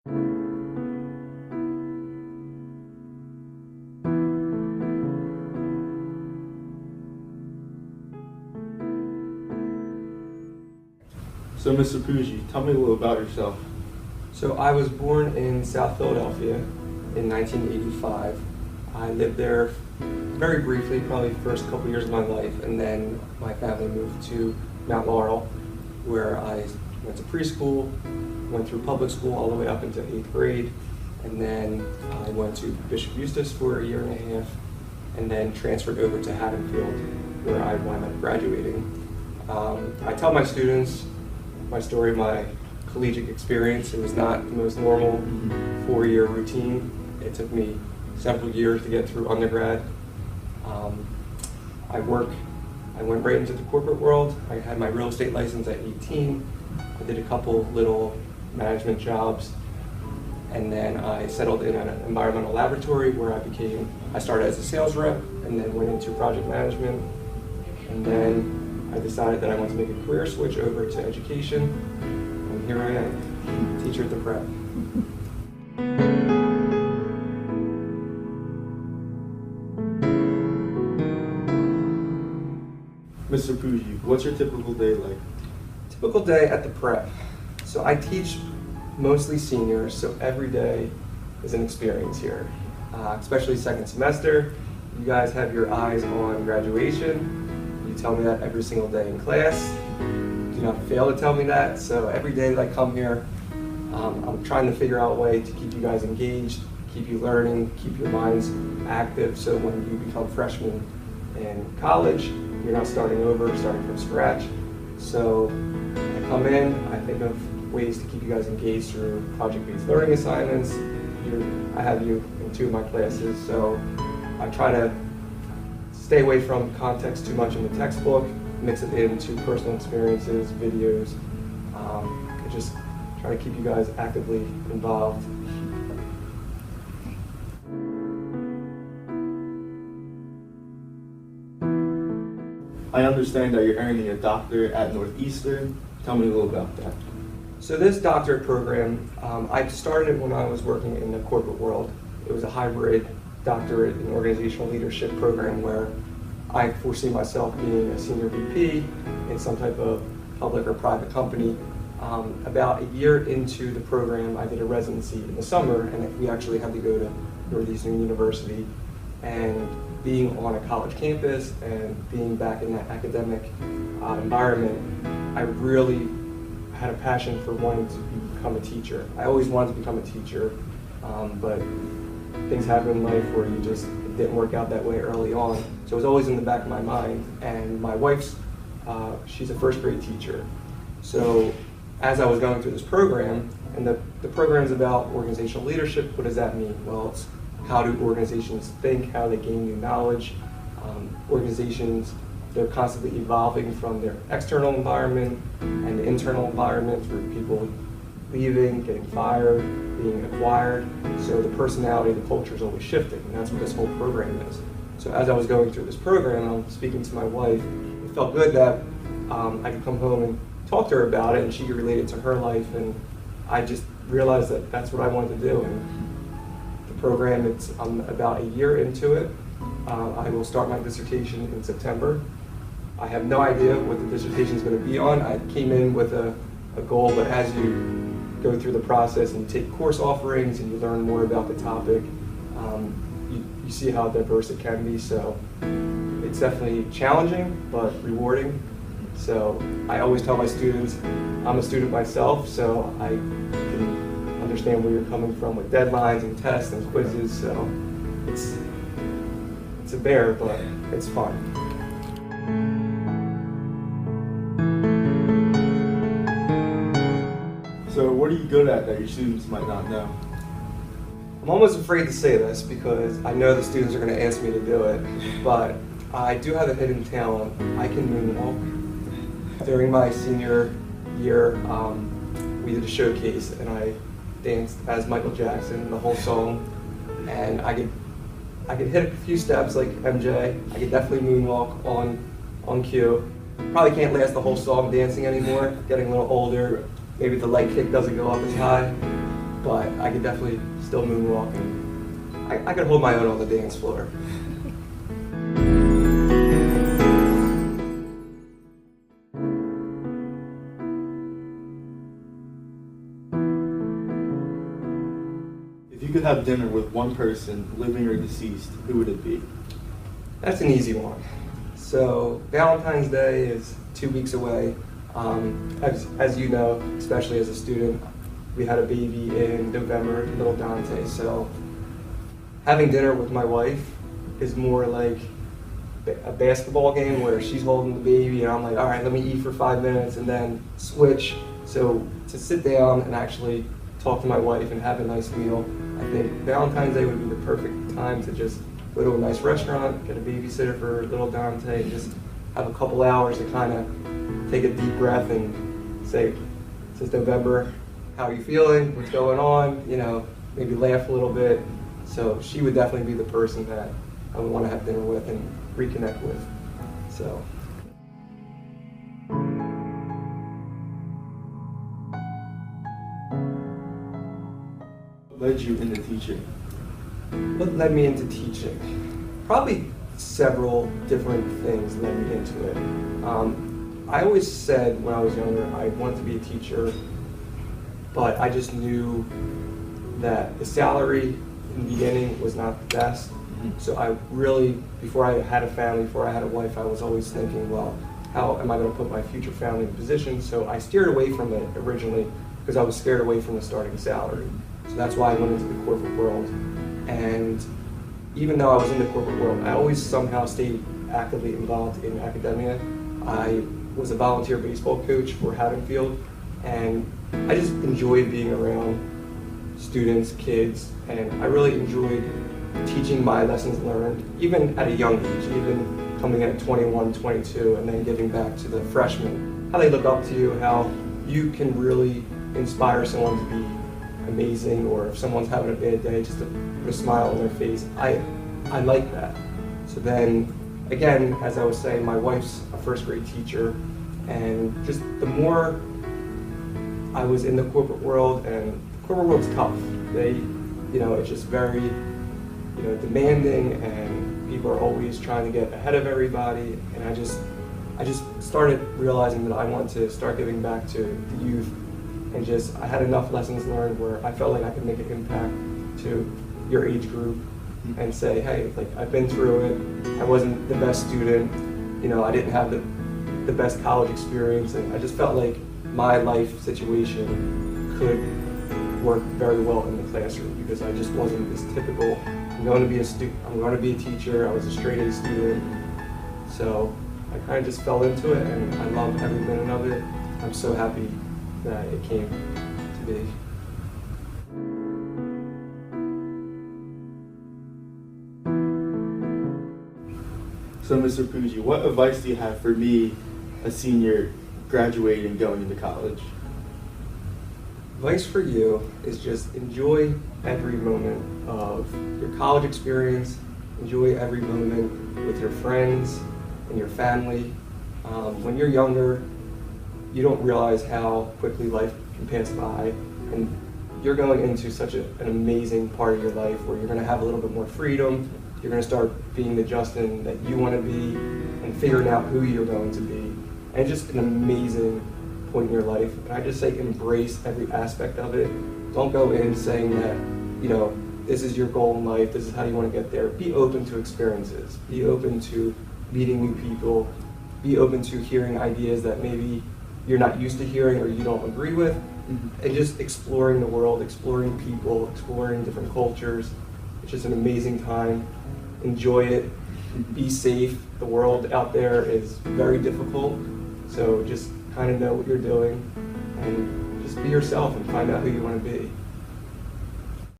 So, Mr. Puggi, tell me a little about yourself. So I was born in South Philadelphia in 1985. I lived there very briefly, probably the first couple years of my life, and then my family moved to Mount Laurel, where I went to preschool, went through public school all the way up into 8th grade, and then I went to Bishop Eustace for a year and a half, and then transferred over to Haddonfield, where I wound up graduating. I tell my students my story, my collegiate experience. It was not the most normal 4-year routine. It took me several years to get through undergrad. I went right into the corporate world. I had my real estate license at 18. I did a couple little management jobs, and then I settled in at an environmental laboratory where I started as a sales rep and then went into project management, and then I decided that I wanted to make a career switch over to education, and here I am, teacher at the prep. Mr. Puggi, what's your typical day like? Typical day at the prep. So I teach mostly seniors, so every day is an experience here, especially second semester. You guys have your eyes on graduation. You tell me that every single day in class. Do not fail to tell me that. So every day that I come here, I'm trying to figure out a way to keep you guys engaged, keep you learning, keep your minds active, so when you become freshmen in college, you're not starting from scratch. So I come in, I think of ways to keep you guys engaged through project-based learning assignments. I have you in 2 of my classes, so I try to stay away from context too much in the textbook, mix it into personal experiences, videos, and just try to keep you guys actively involved. I understand that you're earning a doctorate at Northeastern. Tell me a little about that. So this doctorate program, I started it when I was working in the corporate world. It was a hybrid doctorate in organizational leadership program where I foresee myself being a senior VP in some type of public or private company. About a year into the program, I did a residency in the summer, and we actually had to go to Northeastern University. And being on a college campus and being back in that academic environment, I really had a passion for wanting to become a teacher. I always wanted to become a teacher, but things happen in life where it didn't work out that way early on. So it was always in the back of my mind. And my wife's, she's a first grade teacher. So as I was going through this program, and the program is about organizational leadership, what does that mean? Well, it's how do organizations think, how they gain new knowledge. Organizations, they're constantly evolving from their external environment and the internal environment through people leaving, getting fired, being acquired. So the personality, the culture is always shifting, and that's what this whole program is. So as I was going through this program, and I'm speaking to my wife, it felt good that I could come home and talk to her about it, and she could relate it to her life, and I just realized that that's what I wanted to do. And the program, I'm about a year into it. I will start my dissertation in September. I have no idea what the dissertation is going to be on. I came in with a goal, but as you go through the process and you take course offerings and you learn more about the topic, you see how diverse it can be. So it's definitely challenging, but rewarding. So I always tell my students, I'm a student myself, so I can understand where you're coming from with deadlines and tests and quizzes. So it's a bear, but it's fun. So what are you good at that your students might not know? I'm almost afraid to say this because I know the students are going to ask me to do it, but I do have a hidden talent. I can moonwalk. During my senior year, we did a showcase and I danced as Michael Jackson, the whole song, and I could hit a few steps like MJ. I could definitely moonwalk on cue. Probably can't last the whole song dancing anymore, getting a little older. Maybe the leg kick doesn't go up as high, but I could definitely still moonwalk, and I could hold my own on the dance floor. If you could have dinner with one person, living or deceased, who would it be? That's an easy one. So Valentine's Day is 2 weeks away. As you know, especially as a student, we had a baby in November, little Dante. So having dinner with my wife is more like a basketball game where she's holding the baby and I'm like, all right, let me eat for 5 minutes and then switch. So to sit down and actually talk to my wife and have a nice meal, I think Valentine's Day would be the perfect time to just go to a nice restaurant, get a babysitter for little Dante, and just have a couple hours to kind of take a deep breath and say, since November, how are you feeling? What's going on? You know, maybe laugh a little bit. So she would definitely be the person that I would want to have dinner with and reconnect with. So. What led you into teaching? What led me into teaching? Probably several different things led me into it. I always said when I was younger I wanted to be a teacher, but I just knew that the salary in the beginning was not the best. So I really, before I had a family, before I had a wife, I was always thinking, well, how am I going to put my future family in position? So I steered away from it originally because I was scared away from the starting salary. So that's why I went into the corporate world. And even though I was in the corporate world, I always somehow stayed actively involved in academia. I was a volunteer baseball coach for Haddonfield, and I just enjoyed being around students, kids, and I really enjoyed teaching my lessons learned, even at a young age, even coming at 21, 22, and then giving back to the freshmen, how they look up to you, how you can really inspire someone to be amazing, or if someone's having a bad day, just to put a smile on their face. I like that. So then, again, as I was saying, my wife's a first grade teacher, and just the more I was in the corporate world, and the corporate world's tough. It's just very, demanding, and people are always trying to get ahead of everybody, and I just started realizing that I wanted to start giving back to the youth. And I had enough lessons learned where I felt like I could make an impact to your age group and say, hey, like, I've been through it. I wasn't the best student. I didn't have the best college experience. And I just felt like my life situation could work very well in the classroom because I just wasn't this typical, I'm going to be a student, I'm going to be a teacher. I was a straight A student. So I kind of just fell into it, and I love every minute of it. I'm so happy that it came to be. So, Mr. Puggi, what advice do you have for me, a senior graduating, going into college? Advice for you is just enjoy every moment of your college experience, enjoy every moment with your friends and your family. When you're younger, you don't realize how quickly life can pass by, and you're going into such an amazing part of your life where you're going to have a little bit more freedom. You're going to start being the Justin that you want to be and figuring out who you're going to be. And just an amazing point in your life. And I just say embrace every aspect of it. Don't go in saying that, this is your goal in life, this is how you want to get there. Be open to experiences. Be open to meeting new people. Be open to hearing ideas that maybe you're not used to hearing or you don't agree with, and just exploring the world, exploring people, exploring different cultures. It's just an amazing time. Enjoy it. Be safe. The world out there is very difficult, so just kind of know what you're doing and just be yourself and find out who you want to be.